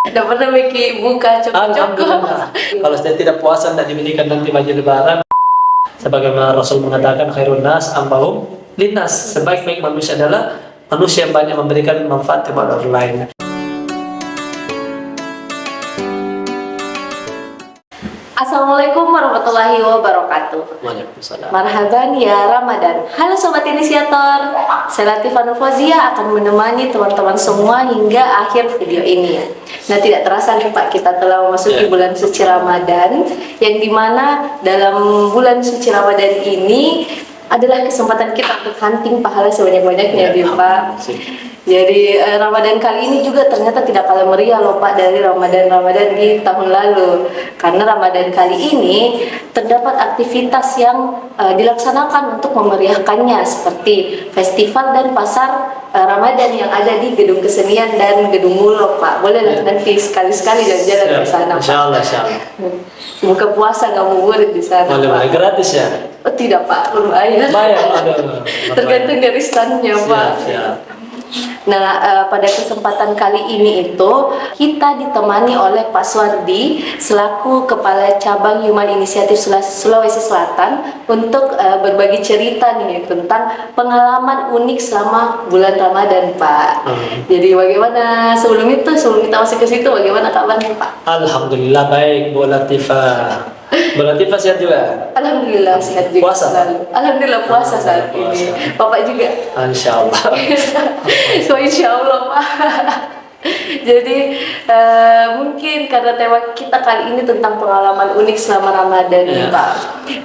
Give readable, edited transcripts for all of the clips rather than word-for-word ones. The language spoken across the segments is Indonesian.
Tidak pernah Miki buka coko-coko. Alhamdulillah. Kalau saya tidak puasa tidak diberikan nanti baju lebaran. Sebagaimana Rasul mengatakan khairun nas ambahum linnas. Sebaik-baik manusia adalah manusia yang banyak memberikan manfaat kepada orang lain. Assalamualaikum warahmatullahi wabarakatuh. Waalaikumsalam. Marhaban ya Ramadan. Halo Sobat Inisiator, saya Latifah Nur Fauzia akan menemani teman-teman semua hingga akhir video ini. Nah, tidak terasa nih Pak, kita telah memasuki bulan suci Ramadan, yang dimana dalam bulan suci Ramadan ini adalah kesempatan kita untuk hunting pahala sebanyak-banyaknya, Pak. Jadi Ramadan kali ini juga ternyata tidak kalah meriah loh Pak dari Ramadan di tahun lalu. Karena Ramadan kali ini terdapat aktivitas yang dilaksanakan untuk memeriahkannya, seperti festival dan pasar Ramadan yang ada di Gedung Kesenian dan Gedung Mulok Pak. Boleh nanti sekali-sekali jalan-jalan ke sana Pak. Insyaallah. Buka puasa nggak mau murid di sana. Boleh gratis ya? Oh tidak Pak, lumayan. Aduh. Tergantung dari standnya Pak. Siap. Nah, pada kesempatan kali ini itu kita ditemani oleh Pak Suwardi selaku Kepala Cabang Human Initiative Sulawesi Selatan untuk berbagi cerita nih tentang pengalaman unik selama bulan Ramadan, Pak. Jadi bagaimana sebelum kita masuk ke situ, bagaimana kabarnya, Pak? Alhamdulillah baik, Bu Latifah. Bu Latifah sehat juga? Alhamdulillah sehat juga. Puasa? Alhamdulillah puasa saat ini. Bapak juga? Insyaallah. So insya Allah Pak. Jadi mungkin karena tema kita kali ini tentang pengalaman unik selama Ramadan Pak.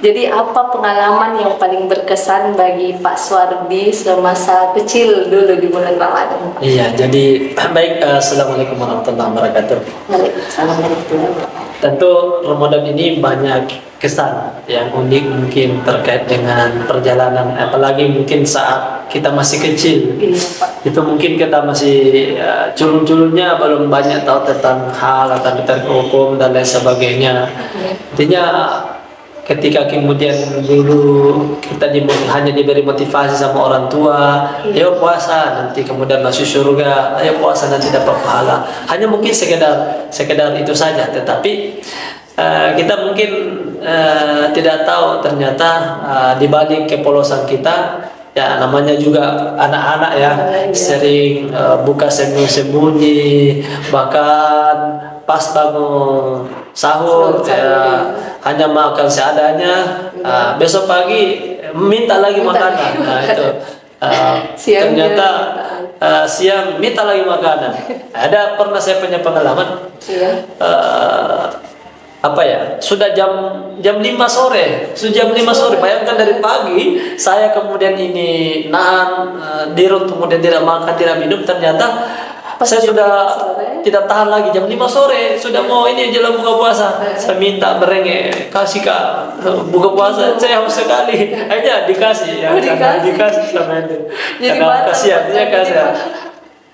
Jadi apa pengalaman yang paling berkesan bagi Pak Suwardi semasa kecil dulu di bulan Ramadan? Iya, jadi baik. Assalamualaikum warahmatullahi wabarakatuh. Waalaikumsalam. Tentu Ramadan ini banyak kesan yang unik mungkin terkait dengan perjalanan, apalagi mungkin saat kita masih kecil. Iya, Pak. Itu mungkin kita masih culun-culunnya belum banyak tahu tentang hal atau tentang hukum dan lain sebagainya. Artinya ketika kemudian dulu kita hanya diberi motivasi sama orang tua, ayo puasa nanti kemudian masuk surga, ayo puasa nanti dapat pahala. Hanya mungkin sekedar itu saja, tetapi kita mungkin tidak tahu ternyata di balik kepolosan kita, ya namanya juga anak-anak ya, sering buka sembunyi-sembunyi, bahkan pas bangun sahur ya, hanya makan seadanya, besok pagi minta lagi makanan. Nah itu ternyata siang minta lagi makanan. Ada pernah saya punya pengalaman, sudah jam 5 sore, bayangkan dari pagi saya kemudian ini nahan diri kemudian tidak makan tidak minum, ternyata saya sudah tidak tahan lagi, jam 5 sore sudah mau ini jelang buka puasa. Saya minta merengek, kasih Kak buka puasa, saya haus sekali. Akhirnya dikasih ya, dikasih sama itu. Karena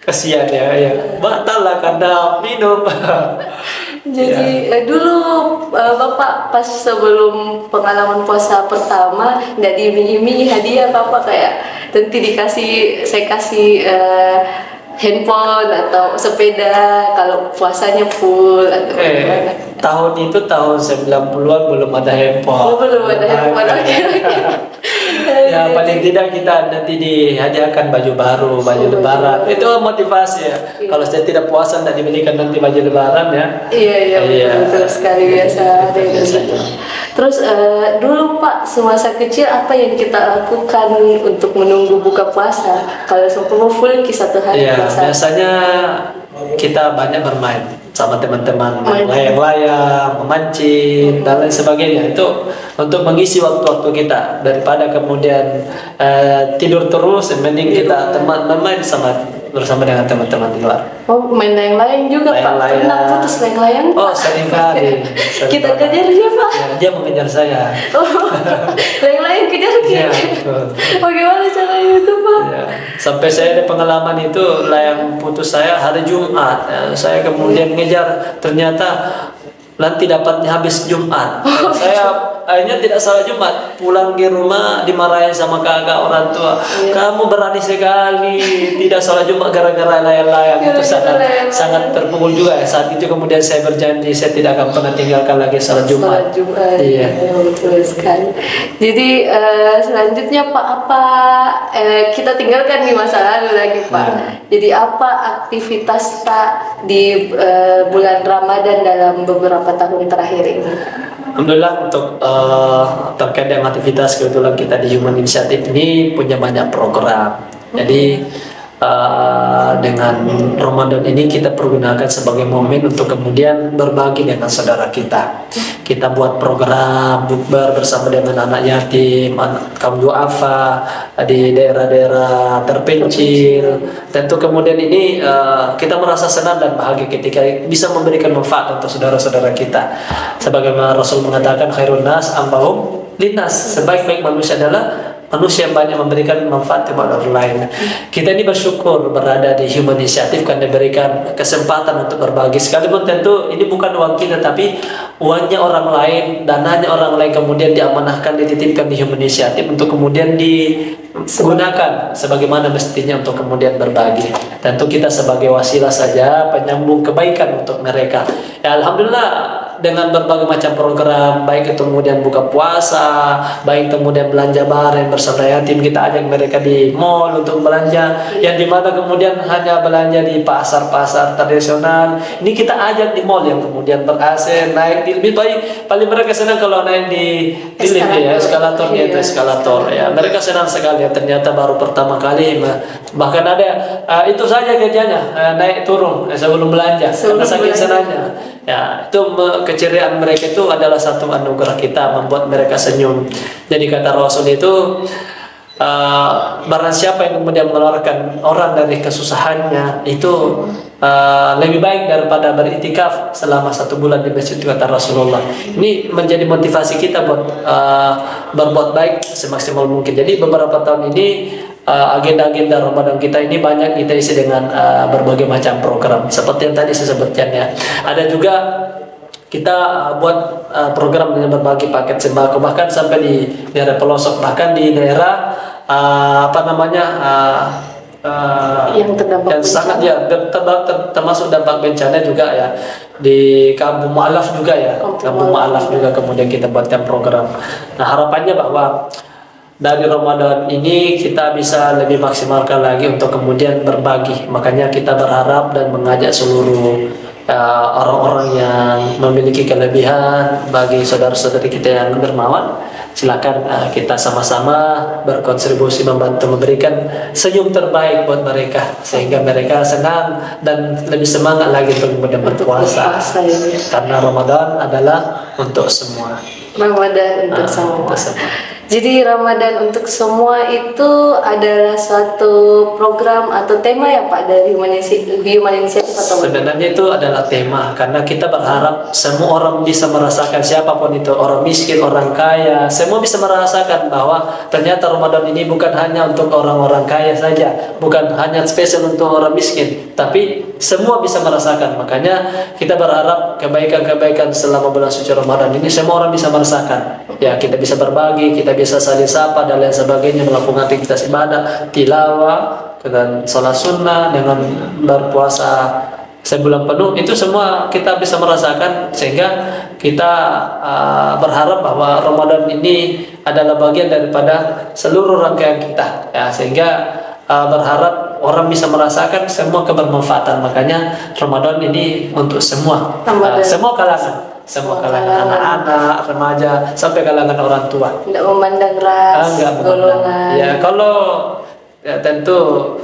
kasihan ya. Batal lah karena minum. Jadi dulu Bapak pas sebelum pengalaman puasa pertama tidak diiming-imingi hadiah Bapak, kayak nanti saya kasih handphone atau sepeda kalau puasanya full atau tahun itu tahun 90-an belum ada handphone. Belum ada handphone. Ya paling tidak kita nanti dihadiahkan baju baru, baju lebaran. Itu motivasi ya. Kalau saya tidak puasa tidak diberikan nanti baju lebaran ya. Iya. Betul sekali, biasa. Terus dulu Pak semasa kecil apa yang kita lakukan untuk menunggu buka puasa? Kalau seumpama full satu hari. Iya, biasanya kita banyak bermain sama teman-teman, layang-layang, memancing dan lain sebagainya. Itu untuk mengisi waktu-waktu kita, daripada kemudian tidur terus, mending kita bermain bersama dengan teman-teman di luar. Oh, main layang-layang juga Pak? Pernah putus layang-layang Pak? Oh, sering kali. Kita kejar dia Pak? Ya, dia mengejar saya. Oh, layang-layang kejar dia? Iya, betul. Bagaimana caranya itu Pak? Ya. Sampai saya ada pengalaman itu, layang putus saya hari Jumat. Saya kemudian ngejar, ternyata nanti dapatnya habis Jumat. Saya akhirnya tidak salah Jumat, pulang di rumah dimarahin sama kakak orang tua. Kamu berani sekali tidak salah Jumat gara-gara layang-layang. Itu sangat terpukul juga ya. Saat itu kemudian saya berjanji saya tidak akan pernah tinggalkan lagi salat Jumat. Iya. Ya, betul sekali. Jadi selanjutnya Pak, apa kita tinggalkan di masa lalu lagi Pak. Jadi apa aktivitas Pak di bulan Ramadan dalam beberapa tahun terakhir ini? Alhamdulillah untuk terkait dengan aktivitas, kebetulan kita di Human Initiative ini punya banyak program. Jadi dengan Ramadan ini kita pergunakan sebagai momen untuk kemudian berbagi dengan saudara kita. Kita buat program bukber bersama dengan anak yatim, kaum duafa di daerah-daerah terpencil. Tentu kemudian ini kita merasa senang dan bahagia ketika bisa memberikan manfaat untuk saudara-saudara kita. Sebagaimana Rasul mengatakan khairun nas ambahum linnas, sebaik-baik manusia adalah manusia yang banyak memberikan manfaat kepada orang lain. Kita ini bersyukur berada di Human Initiative karena diberikan kesempatan untuk berbagi. Sekalipun tentu ini bukan uang kita, tapi uangnya orang lain, dananya orang lain kemudian diamanahkan, dititipkan di Human Initiative untuk kemudian digunakan sebagaimana mestinya untuk kemudian berbagi. Tentu kita sebagai wasilah saja, penyambung kebaikan untuk mereka. Ya, alhamdulillah dengan berbagai macam program, baik itu kemudian buka puasa, baik kemudian belanja bareng bersama yatim, kita ajak mereka di mall untuk belanja, yang dimana kemudian hanya belanja di pasar-pasar tradisional, ini kita ajak di mall yang kemudian ber-AC, naik di lift. Paling mereka senang kalau naik di lift ya, eskalator gitu, eskalator ya, mereka senang sekali ya. Ternyata baru pertama kali, bahkan ada itu saja kerjanya, naik turun sebelum belanja, karena saking senangnya. Ya, itu keceriaan mereka itu adalah satu anugerah kita, membuat mereka senyum. Jadi kata Rasul itu barang siapa yang kemudian mengeluarkan orang dari kesusahannya itu lebih baik daripada beriktikaf selama 1 bulan di masjid, kata Rasulullah. Ini menjadi motivasi kita buat berbuat baik semaksimal mungkin. Jadi beberapa tahun ini agenda-agenda Ramadan kita ini banyak kita isi dengan berbagai macam program seperti yang tadi saya sebutkan ya. Ada juga kita buat program dengan berbagi paket sembako, bahkan sampai di daerah pelosok, bahkan di daerah yang terdampak yang sangat ya termasuk dampak bencana juga ya, di Kampung Mu'alaf juga ya, Kampung Mu'alaf juga kemudian kita buatkan program. Nah, harapannya bahwa dari Ramadan ini kita bisa lebih maksimalkan lagi untuk kemudian berbagi. Makanya kita berharap dan mengajak seluruh orang-orang yang memiliki kelebihan, bagi saudara-saudari kita yang dermawan, silakan kita sama-sama berkontribusi, membantu memberikan senyum terbaik buat mereka sehingga mereka senang dan lebih semangat lagi untuk kemudian berpuasa. Karena Ramadan adalah untuk semua. Ramadan untuk semua. Jadi Ramadan untuk semua itu adalah suatu program atau tema ya Pak dari Human Initiative atau sebenarnya itu adalah tema, karena kita berharap semua orang bisa merasakan, siapapun itu, orang miskin, orang kaya, semua bisa merasakan bahwa ternyata Ramadan ini bukan hanya untuk orang-orang kaya saja, bukan hanya spesial untuk orang miskin, tapi semua bisa merasakan. Makanya kita berharap kebaikan-kebaikan selama bulan suci Ramadan ini semua orang bisa merasakan. Ya, kita bisa berbagi, kita bisa saling sapa dan lain sebagainya, melakukan aktivitas ibadah, tilawah, dan sholat sunnah, dengan berpuasa sebulan penuh, itu semua kita bisa merasakan. Sehingga kita berharap bahwa Ramadan ini adalah bagian daripada seluruh rangkaian kita ya, sehingga berharap orang bisa merasakan semua kebermanfaatan. Makanya Ramadan ini untuk semua, semua kalangan. Semua kalangan, anak-anak, remaja, sampai kalangan orang tua. Tidak memandang ras, golongan. Ya, kalau ya, tentu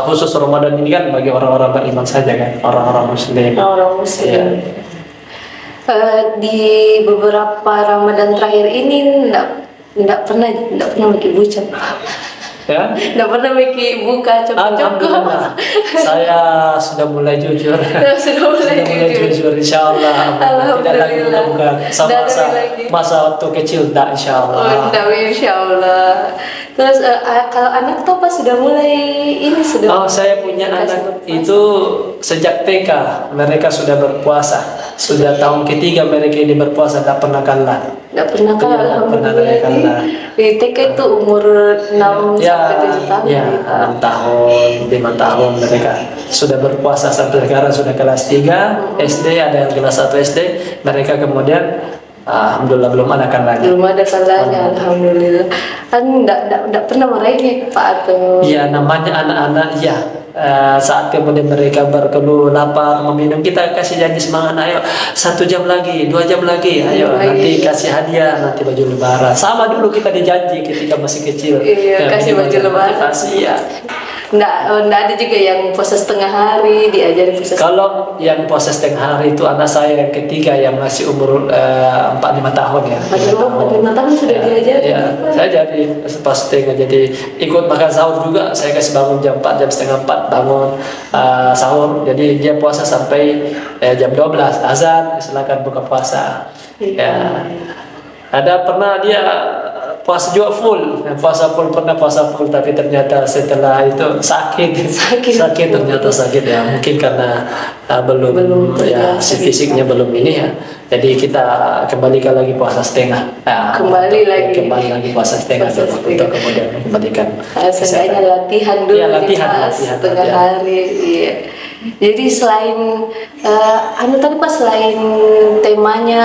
khusus Ramadan ini kan bagi orang-orang beriman saja kan, orang-orang Muslim. Orang Muslim. Ya. Di beberapa Ramadan terakhir ini tidak pernah bagi bucat. Ya? Tidak pernah bikin buka Alhamdulillah, saya sudah mulai jujur. Sudah mulai jujur, insya Allah. Tidak lagi buka sama masa waktu kecil, tidak, insya Allah. Tidak, insya Allah. Terus kalau anak tuh pas sudah mulai ini sudah. Saya punya anak itu sejak TK, mereka sudah berpuasa. sudah tahun ketiga mereka ini berpuasa, tidak pernah kalah. Nggak pernah kan, Iya, nggak pernah alhamdulillah. kalah. Di TK itu umur 6 Ya, sampai 7 tahun. ya, 6 tahun, 5 tahun mereka sudah berpuasa sampai sekarang sudah kelas 3 SD, ada yang kelas 1 SD. Mereka kemudian alhamdulillah belum ada kan lagi. Belum ada kalanya, alhamdulillah. Kan nggak pernah meraihnya Pak atau Iya, namanya anak-anak ya. Saat kemudian mereka berkeluh lapar meminum, kita kasih janji semangat, ayo 1 jam lagi, 2 jam lagi, ayo nanti kasih hadiah, nanti baju lebaran. Sama dulu kita dijanji ketika masih kecil. Iya, kasih baju lebaran. Kasih ya. nggak ada juga yang puasa setengah hari diajari puasa. Kalau yang puasa setengah hari itu anak saya yang ketiga yang masih umur 4-5 tahun ya. 4-5 tahun sudah diajari. Ya, saya jadi pas setengah, jadi ikut makan sahur juga. Saya kasih bangun jam 4, jam setengah 4 bangun sahur. Jadi dia puasa sampai jam 12 azan, silakan buka puasa. Ya. Ada pernah dia puasa juga full, pernah puasa full, tapi ternyata setelah itu sakit ternyata sakit ya, mungkin karena belum ya si fisiknya belum ini ya, jadi kita kembalikan lagi puasa setengah, kembali lagi puasa setengah untuk kemudian kembalikan. Seenggaknya latihan dulu, ya, latihan setengah hari. Iya. Jadi selain tadi Pak, selain temanya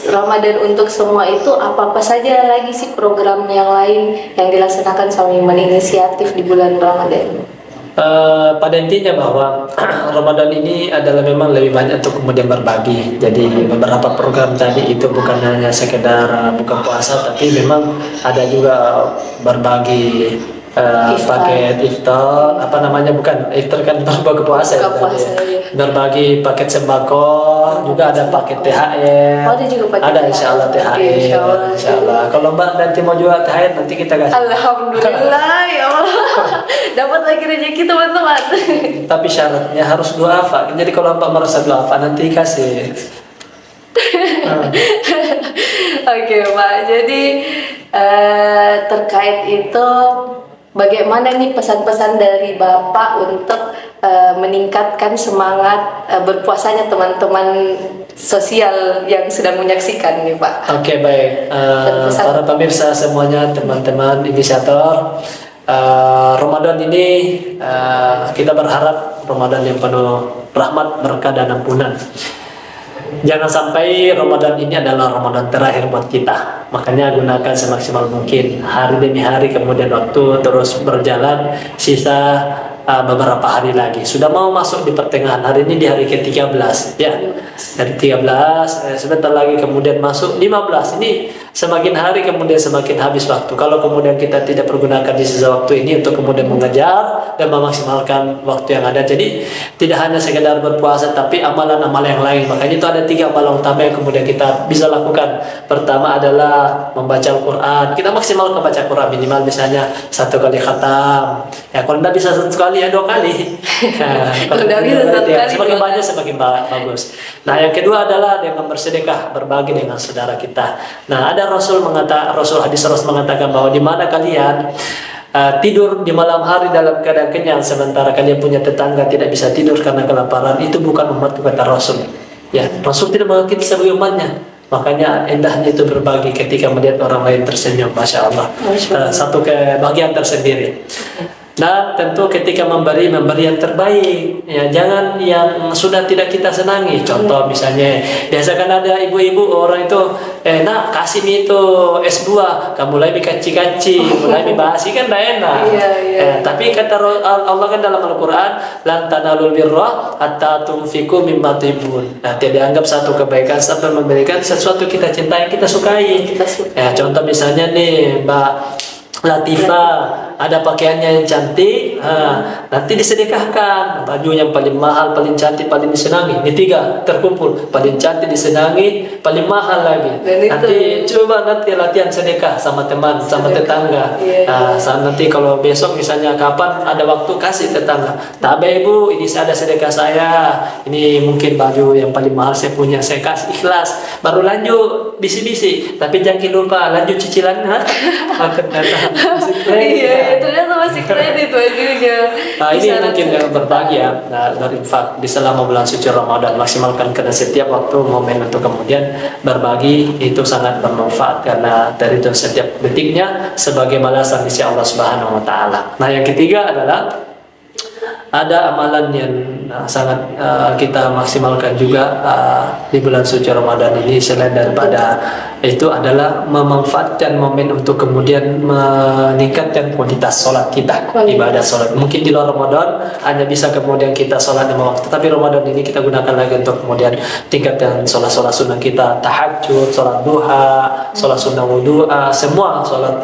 Ramadan untuk semua itu, apa saja lagi sih program yang lain yang dilaksanakan sama Iman Inisiatif di bulan Ramadan? Pada intinya bahwa Ramadan ini adalah memang lebih banyak untuk kemudian berbagi. Jadi beberapa program tadi itu bukan hanya sekedar buka puasa, tapi memang ada juga berbagi paket iftar, bukan iftar kan berbuka puasa, ya. Berbagi paket sembako, juga ada paket THR. Ada juga paket ada insya Allah THR. Insya Allah. Kalau Mbak nanti mau jual THR, nanti kita kasih. Alhamdulillah ya Allah, dapat lagi rezeki teman-teman. Tapi syaratnya harus duafa. Jadi kalau Mbak merasa duafa, nanti kasih. Oke Pak, jadi terkait itu, bagaimana nih pesan-pesan dari Bapak untuk meningkatkan semangat berpuasanya teman-teman sosial yang sedang menyaksikan nih Pak? Oke, baik. Para pemirsa semuanya, teman-teman inisiator, Ramadan ini kita berharap Ramadan yang penuh rahmat, berkah, dan ampunan. Jangan sampai Ramadan ini adalah Ramadan terakhir buat kita. Makanya gunakan semaksimal mungkin. Hari demi hari kemudian waktu terus berjalan. Sisa beberapa hari lagi. Sudah mau masuk di pertengahan. Hari ini di hari ke-13 ya. Dari 13 sebentar lagi kemudian masuk 15. Ini semakin hari kemudian semakin habis waktu. Kalau kemudian kita tidak pergunakan di sisa waktu ini untuk kemudian mengejar dan memaksimalkan waktu yang ada. Jadi tidak hanya sekedar berpuasa, tapi amalan-amalan yang lain. Makanya itu ada 3 amalan utama yang kemudian kita bisa lakukan. Pertama adalah membaca Al-Quran. Kita maksimalkan membaca Al-Quran, minimal misalnya 1 kali khatam. Ya kalau tidak bisa 1 kali ya 2 kali. Kalau tidak bisa 1 kali, semakin banyak semakin bagus. Nah, yang kedua adalah dengan bersedekah, berbagi dengan saudara kita. Nah, ada hadis Rasul mengatakan bahwa di mana kalian tidur di malam hari dalam keadaan kenyang, sementara kalian punya tetangga tidak bisa tidur karena kelaparan, itu bukan umatku, kata Rasul. Ya, Rasul tidak menganggap kita sebagai umatnya. Makanya indahnya itu berbagi ketika melihat orang lain tersenyum, masya Allah. Satu kebahagiaan tersendiri. Nah, tentu ketika memberi yang terbaik, ya, jangan yang sudah tidak kita senangi. Contoh misalnya, biasa kan ada ibu-ibu orang itu, nak kasih nih itu es buah, kamu mulai kaci-kaci, mulai basi, kan tidak enak. Tapi kata Allah kan dalam Al-Quran, lan tanalul birra hatta tunfiqu mimma tuhibbun. Nah, tidak dianggap satu kebaikan sampai memberikan sesuatu kita cintai, kita sukai. Ya, contoh misalnya nih Mbak Latifa, ada pakaiannya yang cantik, nanti disedekahkan. Baju yang paling mahal, paling cantik, paling disenangi. Ini 3 terkumpul, paling cantik, disenangi, paling mahal lagi. Nanti coba latihan sedekah sama teman, sama tetangga. Nanti kalau besok misalnya kapan ada waktu, kasih tetangga. Tapi ibu, ini ada sedekah saya. Ini mungkin baju yang paling mahal saya punya, saya kasih, ikhlas. Baru lanjut bisi-bisi. Tapi jangan lupa lanjut cicilan. Ternyata ternyata masih kasih kredit bajunya. Nah, ini Bisa mungkin yang berbagi ya, berinfak di selama bulan suci Ramadan, maksimalkan karena setiap waktu momen untuk kemudian berbagi itu sangat bermanfaat karena dari itu setiap detiknya sebagai balasan di sisi Allah Subhanahu wa taala. Nah, yang ketiga adalah ada amalan yang sangat kita maksimalkan juga di bulan suci Ramadan ini selain daripada itu adalah memanfaatkan momen untuk kemudian meningkatkan kualitas sholat kita, ibadah sholat. Mungkin di luar Ramadan hanya bisa kemudian kita sholat 5 waktu, tapi Ramadan ini kita gunakan lagi untuk kemudian tingkatkan sholat-sholat sunnah kita, tahajud, sholat duha, sholat sunnah wudhu, semua sholat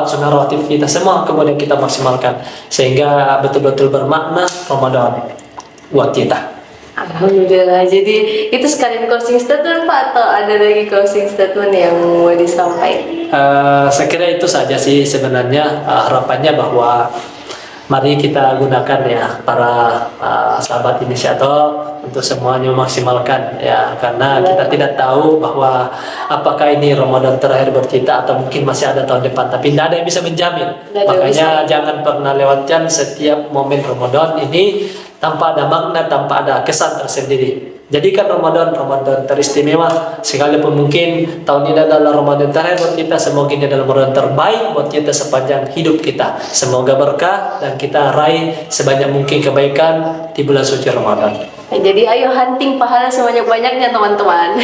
sunnah rawatib kita, semua kemudian kita maksimalkan sehingga betul-betul bermakna Ramadan buat kita. Alhamdulillah. Jadi itu sekalian closing statement Pak, atau ada lagi closing statement yang mau disampaikan? Saya kira itu saja sih sebenarnya, harapannya bahwa mari kita gunakan ya para sahabat inisiator untuk semuanya memaksimalkan ya, karena kita tidak tahu bahwa apakah ini Ramadan terakhir buat kita atau mungkin masih ada tahun depan, tapi tidak ada yang bisa menjamin. Makanya jangan pernah lewatkan setiap momen Ramadan ini tanpa ada makna, tanpa ada kesan tersendiri. Jadikan Ramadan teristimewa, sekalipun mungkin tahun ini adalah Ramadan terakhir buat kita, semoga ini adalah Ramadan terbaik buat kita sepanjang hidup kita. Semoga berkah dan kita raih sebanyak mungkin kebaikan di bulan suci Ramadan. Jadi ayo hunting pahala sebanyak-banyaknya teman-teman.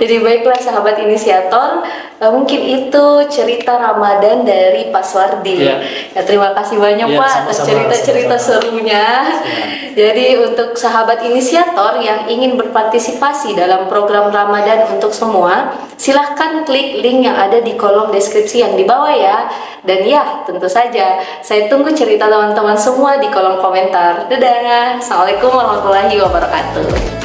Jadi baiklah sahabat inisiator, mungkin itu cerita Ramadan dari Pak Swardi. Ya. Terima kasih banyak Ya, Pak atas sama-sama, cerita-cerita sama-sama. serunya. Jadi untuk sahabat inisiator yang ingin berpartisipasi dalam program Ramadan untuk semua, silahkan klik link yang ada di kolom deskripsi yang di bawah ya. Dan ya, tentu saja saya tunggu cerita teman-teman semua di kolom komentar. Dadah. Assalamualaikum warahmatullahi wabarakatuh.